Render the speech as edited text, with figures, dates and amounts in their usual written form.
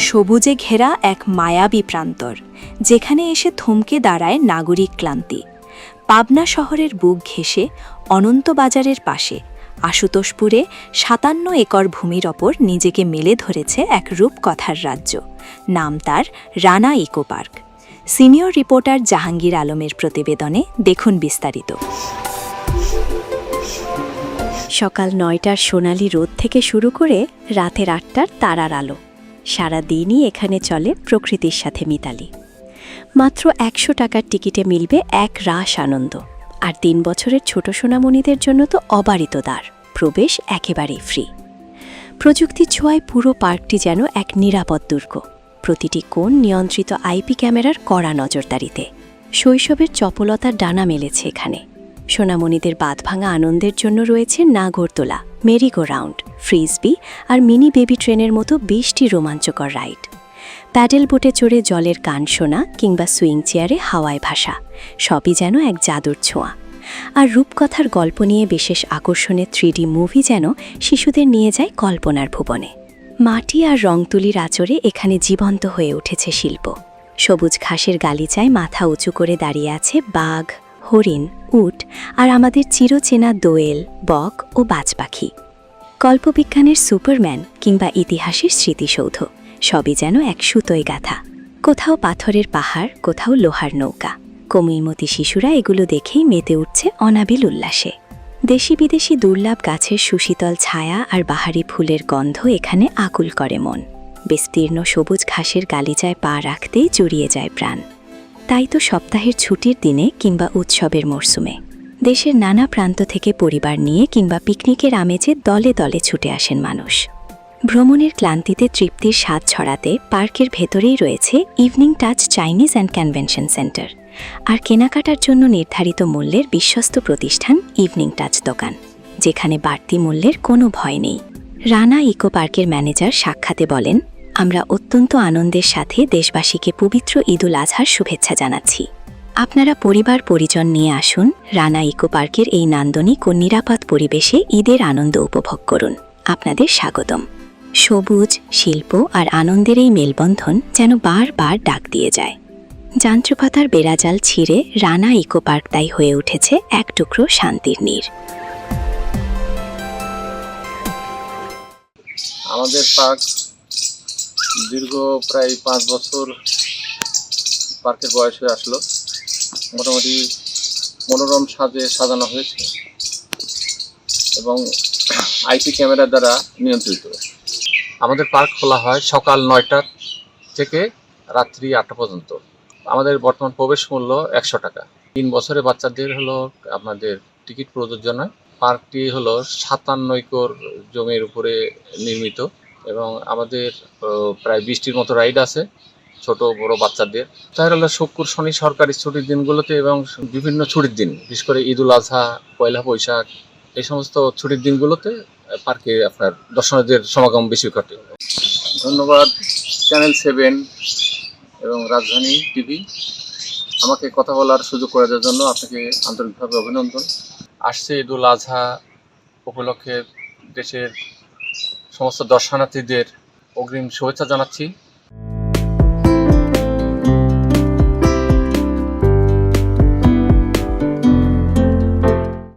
সবুজে ঘেরা এক মায়াবী প্রান্তর, যেখানে এসে থমকে দাঁড়ায় নাগরিক ক্লান্তি। পাবনা শহরের বুক ঘেঁষে অনন্তবাজারের পাশে আশুতোষপুরে ৫৭ একর ভূমির ওপর নিজেকে মেলে ধরেছে এক রূপকথার রাজ্য। নাম তার Rana eco park. Senior reporter Jahangir আলমের প্রতিবেদনে দেখুন বিস্তারিত। সকাল ৯টার সোনালি রোদ থেকে শুরু করে রাতের ৮টার তারার আলো, সারা দিনই এখানে চলে প্রকৃতির সাথে মিতালি। মাত্র ১০০ টাকার টিকিটে মিলবে এক রাস আনন্দ, আর ৩ বছরের ছোট সোনামণিদের জন্য তো অবারিত দ্বার, প্রবেশ একেবারেই ফ্রি। প্রযুক্তির ছোঁয়ায় পুরো পার্কটি যেন এক নিরাপদ দুর্গ, প্রতিটি কোণ নিয়ন্ত্রিত আইপি ক্যামেরার কড়া নজরদারিতে। শৈশবের চপলতার ডানা মেলেছে এখানে। সোনামণিদের বাঁধভাঙা আনন্দের জন্য রয়েছে নাগরদোলা, মেরিগো রাউন্ড, ফ্রিজবি আর মিনি বেবি ট্রেনের মতো ২০টি রোমাঞ্চকর রাইড। প্যাডেল বোটে চড়ে জলের গান শোনা কিংবা সুইং চেয়ারে হাওয়ায় ভাসা, সবই যেন এক জাদুর ছোঁয়া। আর রূপকথার গল্প নিয়ে বিশেষ আকর্ষণের 3D মুভি যেন শিশুদের নিয়ে যায় কল্পনার ভুবনে। মাটি আর রং তুলির আঁচড়ে এখানে জীবন্ত হয়ে উঠেছে শিল্প। সবুজ ঘাসের গালিচায় মাথা উঁচু করে দাঁড়িয়ে আছে বাঘ, হরিণ, উট আর আমাদের চিরচেনা দোয়েল, বক ও বাজ পাখি। কল্পবিজ্ঞানের সুপারম্যান কিংবা ইতিহাসের স্মৃতিসৌধ, সবই যেন এক সুতোয় গাথা। কোথাও পাথরের পাহাড়, কোথাও লোহার নৌকা। কোমলমতি শিশুরা এগুলো দেখেই মেতে উঠছে অনাবিল উল্লাসে। দেশি বিদেশি দুর্লভ গাছের সুশীতল ছায়া আর বাহারি ফুলের গন্ধ এখানে আকুল করে মন। বিস্তীর্ণ সবুজ ঘাসের গালিচায় পা রাখতেই জুড়িয়ে যায় প্রাণ। তাই তো সপ্তাহের ছুটির দিনে কিংবা উৎসবের মরশুমে দেশের নানা প্রান্ত থেকে পরিবার নিয়ে কিংবা পিকনিকের আমেজে দলে দলে ছুটে আসেন মানুষ। ভ্রমণের ক্লান্তিতে তৃপ্তির স্বাদ ছড়াতে পার্কের ভেতরেই রয়েছে evening touch Chinese and convention centre, আর কেনাকাটার জন্য নির্ধারিত মূল্যের বিশ্বস্ত প্রতিষ্ঠান ইভিনিং টাচ দোকান, যেখানে বাড়তি মূল্যের কোনো ভয় নেই। রানা ইকো পার্কের ম্যানেজার সাক্ষাতে বলেন, আমরা অত্যন্ত আনন্দের সাথে দেশবাসীকে পবিত্র ঈদুল আজহার শুভেচ্ছা জানাচ্ছি। আপনারা পরিবার পরিজন নিয়ে আসুন, রানা ইকো পার্কের এই নান্দনিক ও নিরাপদ পরিবেশে ঈদের আনন্দ উপভোগ করুন। আপনাদের স্বাগতম। সবুজ, শিল্প আর আনন্দের এই মেলবন্ধন যেন বারবার ডাক দিয়ে যায়। যান্ত্রিকতার বেড়াজাল ছিঁড়ে রানা ইকো পার্ক তাই হয়ে উঠেছে এক টুকরো শান্তির নীড়। আমাদের পার্ক দীর্ঘ প্রায় 5 বছর পার্কের বয়স হয়ে আসলো। মোটামুটি মনোরম সাজে সাজানো হয়েছে এবং আইপি ক্যামেরা দ্বারা নিয়ন্ত্রিত। আমাদের পার্ক খোলা হয় সকাল 9টা থেকে রাত্রি 8টা পর্যন্ত। আমাদের বর্তমান প্রবেশ মূল্য 100 টাকা। 3 বছরের বাচ্চাদের হলো আমাদের টিকিট প্রযোজ্য নয়। পার্কটি হলো 57 একর জমির উপরে নির্মিত এবং আমাদের প্রায় 20টির মতো রাইড আছে ছোট বড় বাচ্চাদের। তাই হলো শুক্র শনি সরকারি ছুটির দিনগুলোতে এবং বিভিন্ন ছুটির দিন, বিশেষ করে ঈদুল আজহা, পয়লা বৈশাখ, এই সমস্ত ছুটির দিনগুলোতে পার্কে আপনার দর্শনার্থীদের সমাগম বেশি ঘটে। ধন্যবাদ চ্যানেল 7 এবং রাজধানী টিভি আমাকে কথা বলার সুযোগ করে দেওয়ার জন্য আপনাকে আন্তরিকভাবে অভিনন্দন। আসছে ঈদুল আজহা উপলক্ষে দেশের সমস্ত দর্শনার্থীদের অগ্রিম শুভেচ্ছা জানাচ্ছি।